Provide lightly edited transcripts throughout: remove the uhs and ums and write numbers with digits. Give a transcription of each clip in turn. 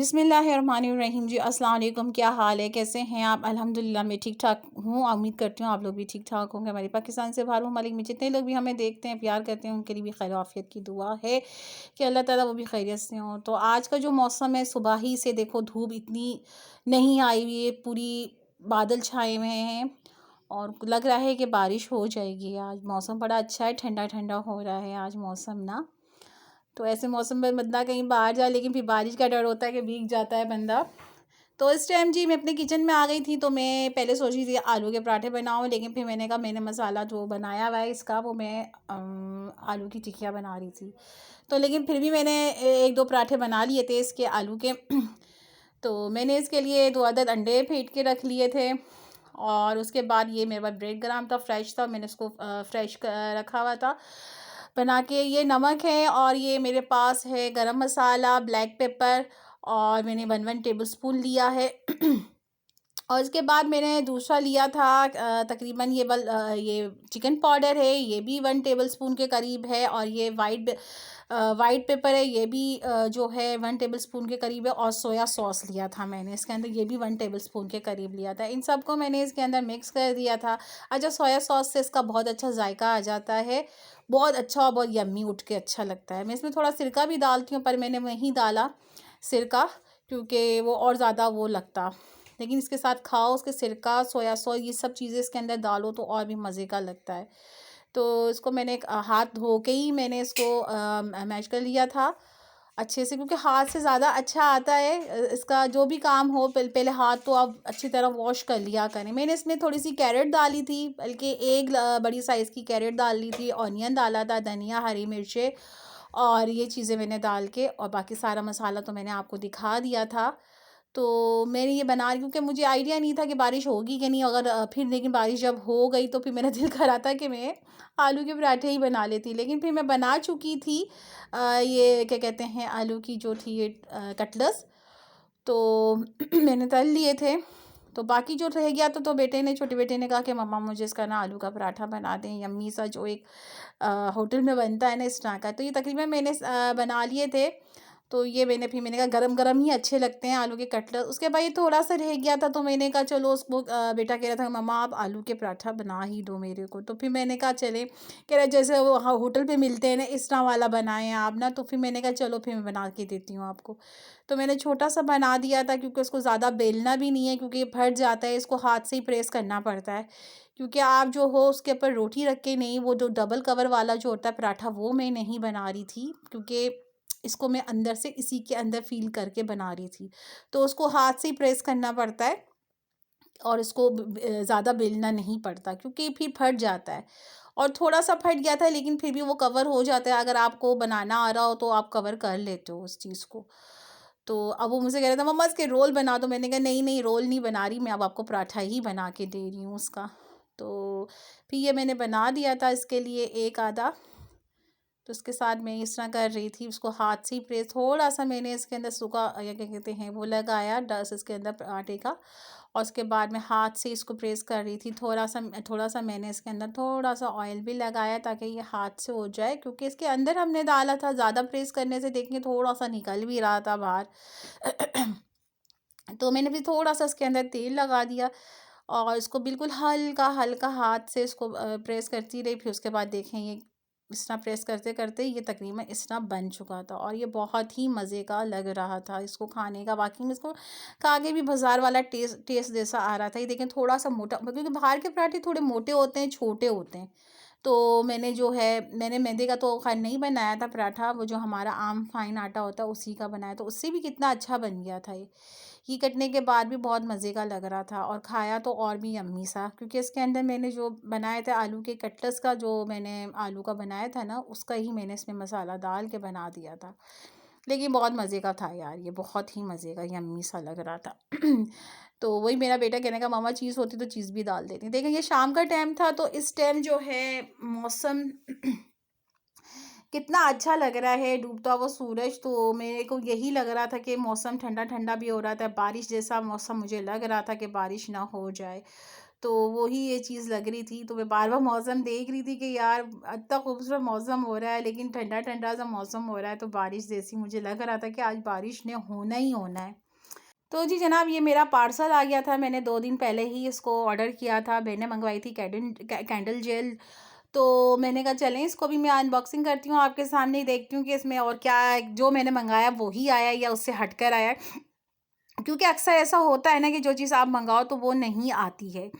बिस्मिल्लाहिर्रहमानिर्रहीम जी। अस्सलाम वालेकुम। क्या हाल है, कैसे हैं आप? अल्हम्दुलिल्लाह मैं ठीक ठाक हूँ। उम्मीद करती हूँ आप लोग भी ठीक ठाक होंगे। हमारे पाकिस्तान से बाहर ममालिक में जितने लोग भी हमें देखते हैं, प्यार करते हैं, उनके लिए भी खैर आफियत की दुआ है कि अल्लाह ताला वो भी खैरियत से हों। तो आज का जो मौसम है, सुबह ही से देखो धूप इतनी नहीं आई हुई है, पूरी बादल छाए हुए हैं और लग रहा है कि बारिश हो जाएगी। आज मौसम बड़ा अच्छा है, ठंडा ठंडा हो रहा है आज मौसम ना। तो ऐसे मौसम में बंदा कहीं बाहर जाए, लेकिन फिर बारिश का डर होता है कि भीग जाता है बंदा। तो इस टाइम जी मैं अपने किचन में आ गई थी, तो मैं पहले सोची थी आलू के पराठे बनाऊं, लेकिन फिर मैंने कहा मैंने मसाला जो बनाया हुआ है इसका, वो मैं आलू की टिक्कियाँ बना रही थी। तो लेकिन फिर भी मैंने एक दो पराठे बना लिए थे इसके आलू के। तो मैंने इसके लिए 2 अदद अंडे फेंट के रख लिए थे और उसके बाद ये मेरे पास ब्रेड ग्राम था, फ्रेश था, मैंने उसको फ्रेश रखा हुआ था बना के। ये नमक है और ये मेरे पास है गरम मसाला, ब्लैक पेपर और मैंने 1 टेबल स्पून लिया है। और उसके बाद मैंने दूसरा लिया था तकरीबन ये चिकन पाउडर है, ये भी 1 टेबल स्पून के करीब है और ये वाइट पेपर है, ये भी जो है 1 टेबल स्पून के करीब है और सोया सॉस लिया था मैंने इसके अंदर, ये भी 1 टेबल स्पून के करीब लिया था। इन सबको मैंने इसके अंदर मिक्स कर दिया था। अच्छा, सोया सॉस से इसका बहुत अच्छा जायका आ जाता है, बहुत अच्छा और बहुत यम्मी उठ के अच्छा लगता है। मैं इसमें थोड़ा सिरका भी डालती हूँ, पर मैंने वहीं डाला सिरका क्योंकि वो और ज़्यादा वो लगता। लेकिन इसके साथ खाओ, उसके सिरका, सोया सॉस, ये सब चीज़ें इसके अंदर डालो तो और भी मज़े का लगता है। तो इसको मैंने एक हाथ धो के ही मैंने इसको मैश कर लिया था अच्छे से, क्योंकि हाथ से ज़्यादा अच्छा आता है। इसका जो भी काम हो पहले हाथ तो आप अच्छी तरह वॉश कर लिया करें। मैंने इसमें थोड़ी सी कैरेट डाली थी, बल्कि एक बड़ी साइज़ की कैरेट डाल ली थी, ऑनियन डाला था, धनिया, हरी मिर्चें और ये चीज़ें मैंने डाल के, और बाकी सारा मसाला तो मैंने आपको दिखा दिया था। तो मैंने ये बना रही, क्योंकि मुझे आइडिया नहीं था कि बारिश होगी कि नहीं। अगर फिर लेकिन बारिश जब हो गई तो फिर मेरा दिल कर रहा था कि मैं आलू के पराठे ही बना लेती, लेकिन फिर मैं बना चुकी थी ये क्या कहते हैं, आलू की जो थी ये कटलेट्स, तो मैंने तल लिए थे। तो बाकी जो रह गया तो बेटे ने, छोटे बेटे ने कहा कि मम्मा मुझे इसका ना आलू का पराठा बना दें, यम्मी सा, जो एक होटल में बनता है ना इस तरह का। तो ये तकरीबन मैंने बना लिए थे। तो ये मैंने कहा गरम गरम ही अच्छे लगते हैं आलू के कटलेट। उसके बाद ये थोड़ा सा रह गया था, तो मैंने कहा चलो उसको बेटा कह रहा था मम्मा आप आलू के पराठा बना ही दो मेरे को। तो फिर मैंने कहा चले, कह रहा जैसे वो होटल पे मिलते हैं ना इस तरह वाला बनाएं आप ना। तो फिर मैंने कहा चलो फिर मैं बना के देती हूँ आपको। तो मैंने छोटा सा बना दिया था, क्योंकि उसको ज़्यादा बेलना भी नहीं है, क्योंकि ये फट जाता है, इसको हाथ से ही प्रेस करना पड़ता है। क्योंकि आप जो हो उसके ऊपर रोटी रख के नहीं, वो जो डबल कवर वाला जो होता है पराठा, वो मैं नहीं बना रही थी, क्योंकि इसको मैं अंदर से इसी के अंदर फ़ील करके बना रही थी। तो उसको हाथ से ही प्रेस करना पड़ता है और इसको ज़्यादा बेलना नहीं पड़ता, क्योंकि फिर फट जाता है। और थोड़ा-सा फट गया था, लेकिन फिर भी वो कवर हो जाता है। अगर आपको बनाना आ रहा हो तो आप कवर कर लेते हो उस चीज़ को। तो अब वो मुझसे कह रहा था मम्मा इसके रोल बना दो। मैंने कहा नहीं, नहीं रोल नहीं बना रही मैं, अब आपको पराठा ही बना के दे रही हूँ उसका। तो फिर ये मैंने बना दिया था इसके लिए एक आधा। तो उसके साथ मैं इस तरह कर रही थी, उसको हाथ से ही प्रेस, थोड़ा-सा मैंने इसके अंदर सूखा या क्या कहते हैं वो लगाया डस्ट इसके अंदर आटे का, और उसके बाद मैं हाथ से इसको प्रेस कर रही थी। थोड़ा-सा मैंने इसके अंदर थोड़ा-सा ऑयल भी लगाया, ताकि ये हाथ से हो जाए, क्योंकि इसके अंदर हमने डाला था। ज़्यादा प्रेस करने से देखेंगे थोड़ा-सा निकल भी रहा था बाहर। तो मैंने फिर थोड़ा-सा इसके अंदर तेल लगा दिया और इसको बिल्कुल हल्का-हल्का हाथ से इसको प्रेस करती रही। फिर उसके बाद देखें ये इस तरह प्रेस करते-करते ये तकरीबन इस तरह बन चुका था और ये बहुत ही मज़े का लग रहा था इसको खाने का। वाक़ई में इसको खा के भी बाज़ार वाला टेस्ट जैसा आ रहा था। ये देखें थोड़ा-सा मोटा, क्योंकि बाहर के पराठे थोड़े मोटे होते हैं, छोटे होते हैं। तो मैंने मैदे का तो ख़ैर नहीं बनाया था पराठा, वो जो हमारा आम फाइन आटा होता है उसी का बनाया, तो उससे भी कितना अच्छा बन गया था ये। ये कटने के बाद भी बहुत मज़े का लग रहा था और खाया तो और भी यम्मी सा, क्योंकि इसके अंदर मैंने जो बनाए थे आलू के कटलेट्स का, जो मैंने आलू का बनाया था ना, उसका ही मैंने इसमें मसाला डाल के बना दिया था। लेकिन बहुत मज़े का था यार, ये बहुत ही मज़े का यम्मी सा लग रहा था। तो वही मेरा बेटा कहने का मम्मा चीज़ होती तो चीज़ भी डाल देती। देखिए ये शाम का टाइम था, तो इस टाइम जो है मौसम कितना अच्छा लग रहा है, डूबता हुआ सूरज। तो मेरे को यही लग रहा था कि मौसम ठंडा ठंडा भी हो रहा था, बारिश जैसा मौसम मुझे लग रहा था कि बारिश ना हो जाए। तो वही ये चीज़ लग रही थी। तो मैं बार-बार मौसम देख रही थी कि यार इतना खूबसूरत मौसम हो रहा है, लेकिन ठंडा-ठंडा सा मौसम हो रहा है, तो बारिश जैसी मुझे लग रहा था कि आज बारिश ने होना ही होना है। तो जी जनाब, ये मेरा पार्सल आ गया था। मैंने 2 दिन पहले ही इसको ऑर्डर किया था। मैंने मँगवाई थी कैंडल जेल। तो मैंने कहा चलें इसको भी मैं अनबॉक्सिंग करती हूँ, आपके सामने ही देखती हूँ कि इसमें और क्या है, जो मैंने मँगाया वही आया है या उससे हटकर आया है। क्योंकि अक्सर ऐसा होता है ना कि जो चीज़ आप मँगाओ तो वो नहीं आती है।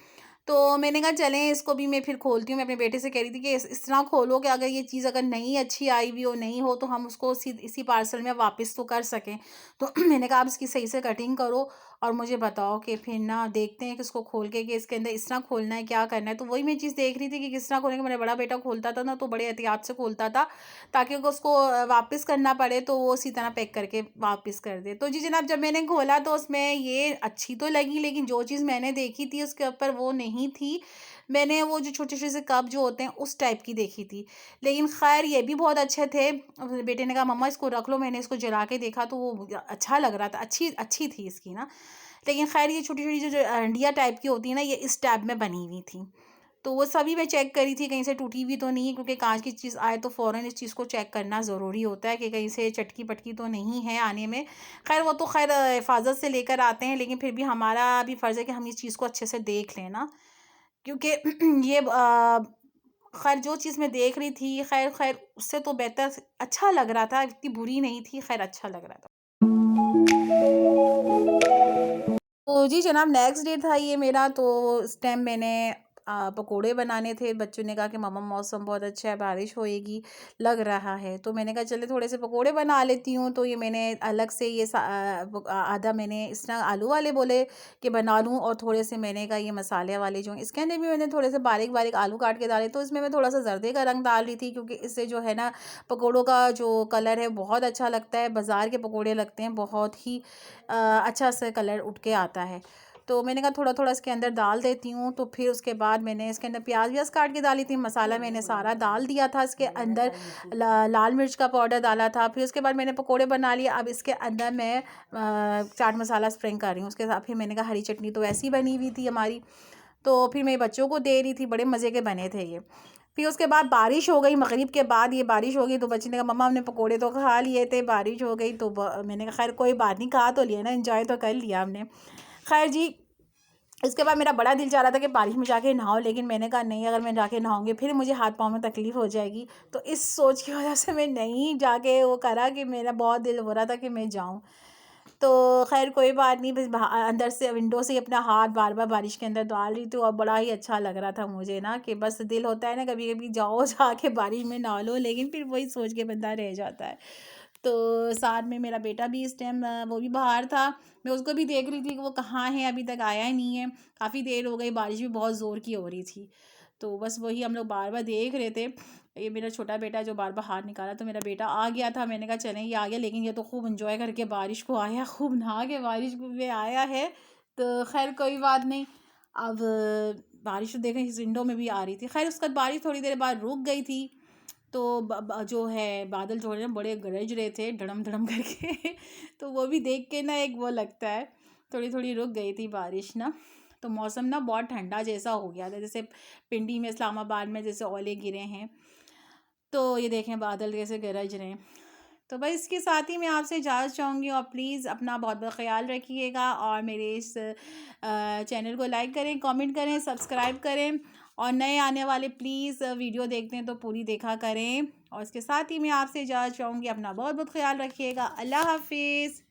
तो मैंने कहा चलें इसको भी मैं फिर खोलती हूँ। मैं अपने बेटे से कह रही थी कि इस तरह खोलो कि अगर ये चीज़ अगर नहीं अच्छी आई हुई हो, नहीं हो, तो हम उसको इसी पार्सल में वापस तो कर सकें। तो मैंने कहा आप इसकी सही से कटिंग करो और मुझे बताओ कि फिर ना देखते हैं कि इसको खोल के कि इसके अंदर इस तरह खोलना है, क्या करना है। तो वही मैं चीज़ देख रही थी कि किस तरह खोलेंगे। मेरा बड़ा बेटा खोलता था ना तो बड़े एहतियात से खोलता था, ताकि अगर उसको वापस करना पड़े तो वो उसी तरह पैक करके वापस कर दे। तो जी जनाब, जब मैंने खोला तो उसमें ये अच्छी तो लगी, लेकिन जो चीज़ मैंने देखी थी उसके ऊपर वो नहीं थी। मैंने वो जो छोटे-छोटे से कप जो होते हैं उस टाइप की देखी थी। लेकिन ख़ैर ये भी बहुत अच्छे थे। बेटे ने कहा मम्मा इसको रख लो, मैंने इसको जला के देखा तो वो अच्छा लग रहा था, अच्छी अच्छी थी इसकी ना। लेकिन ख़ैर ये छोटी-छोटी जो जो अंडिया टाइप की होती है ना, ये इस टाइप में बनी हुई थी। तो वो सभी मैं चेक करी थी कहीं से टूटी हुई तो नहीं है, क्योंकि काँच की चीज़ आए तो फ़ौरन इस चीज़ को चेक करना ज़रूरी होता है कि कहीं से चटकी-पटकी तो नहीं है आने में। ख़ैर वो तो ख़ैर हिफ़ाज़त से लेकर आते हैं, लेकिन फिर भी हमारा भी फ़र्ज़ है कि हम इस चीज़ को अच्छे से देख लें ना। क्योंकि ये ख़ैर जो चीज़ मैं देख रही थी, ख़ैर ख़ैर उससे तो बेहतर अच्छा लग रहा था, इतनी बुरी नहीं थी, ख़ैर अच्छा लग रहा था। तो जी जनाब, नेक्स्ट डे था ये मेरा। तो उस टाइम मैंने पकोड़े बनाने थे। बच्चों ने कहा कि मम्मा मौसम बहुत अच्छा है, बारिश होएगी लग रहा है। तो मैंने कहा चले थोड़े से पकोड़े बना लेती हूँ। तो ये मैंने अलग से ये आधा मैंने इस तरह आलू वाले बोले कि बना लूँ, और थोड़े से मैंने कहा ये मसाले वाले जो हैं, इसके अंदर भी मैंने थोड़े से बारीक बारीक आलू काट के डाले। तो इसमें मैं थोड़ा सा जर्दे का रंग डाल रही थी, क्योंकि इससे जो है ना पकोड़ों का जो कलर है बहुत अच्छा लगता है। बाज़ार के पकोड़े लगते हैं बहुत ही अच्छा सा कलर उठ के आता है। तो मैंने कहा थोड़ा-थोड़ा इसके अंदर डाल देती हूँ। तो फिर उसके बाद मैंने इसके अंदर प्याज़-व्याज़ काट के डाली थी, मसाला मैंने सारा डाल दिया था इसके अंदर, लाल मिर्च का पाउडर डाला था। फिर उसके बाद मैंने पकोड़े बना लिए। अब इसके अंदर मैं चाट मसाला स्प्रिंग कर रही हूँ। उसके साथ फिर मैंने कहा हरी चटनी तो वैसे ही बनी हुई थी हमारी, तो फिर मैं बच्चों को दे रही थी। बड़े मज़े के बने थे ये। फिर उसके बाद बारिश हो गई, मगरिब के बाद ये बारिश हो गई। तो बच्चे ने कहा मम्मा हमने पकोड़े तो खा लिए थे, बारिश हो गई। तो मैंने कहा खैर कोई बात नहीं, खा तो लिया ना, एंजॉय तो कर लिया हमने। खैर जी, इसके बाद मेरा बड़ा दिल चाह रहा था कि बारिश में जाके नहाओ, लेकिन मैंने कहा नहीं, अगर मैं जाके नहाऊँगी फिर मुझे हाथ पाँव में तकलीफ़ हो जाएगी। तो इस सोच की वजह से मैं नहीं जाके वो करा, कि मेरा बहुत दिल हो रहा था कि मैं जाऊँ। तो ख़ैर कोई बात नहीं, बस अंदर से विंडो से ही अपना हाथ बार-बार बारिश के अंदर डाल रही थी, और बड़ा ही अच्छा लग रहा था मुझे ना, कि बस दिल होता है ना कभी-कभी जाओ जाके बारिश में नहा लो, लेकिन फिर वही सोच के बंदा रह जाता है। तो साथ में मेरा बेटा भी इस टाइम वो भी बाहर था। मैं उसको भी देख रही थी कि वो कहाँ है, अभी तक आया ही नहीं है। काफ़ी देर हो गई, बारिश भी बहुत ज़ोर की हो रही थी। तो बस वही हम लोग बार-बार देख रहे थे। ये मेरा छोटा बेटा जो बार-बार हाथ निकाला, तो मेरा बेटा आ गया था। मैंने कहा चलें ये आ गया, लेकिन ये तो खूब एन्जॉय करके बारिश को आया, खूब नहा के बारिश में आया है। तो ख़ैर कोई बात नहीं। अब बारिश तो देखें इस विंडो में भी आ रही थी। ख़ैर उसके बाद बारिश थोड़ी देर बाद रुक गई थी। तो जो है बादल जो है ना बड़े गरज रहे थे धड़म-धड़म करके तो वो भी देख के ना एक वो लगता है। थोड़ी-थोड़ी रुक गई थी बारिश ना, तो मौसम ना बहुत ठंडा जैसा हो गया था। जैसे पिंडी में, इस्लामाबाद में जैसे ओले गिरे हैं, तो ये देखें बादल कैसे गरज रहे हैं। तो बस इसके साथ ही मैं आपसे इजाज़त चाहूँगी, और प्लीज़ अपना बहुत-बहुत ख़्याल रखिएगा, और मेरे इस चैनल को लाइक करें, कमेंट करें, सब्सक्राइब करें, और नए आने वाले प्लीज़ वीडियो देखते हैं तो पूरी देखा करें। और इसके साथ ही मैं आपसे इजाज़त चाहूँगी, अपना बहुत-बहुत ख़्याल रखिएगा। अल्लाह हाफ़िज़।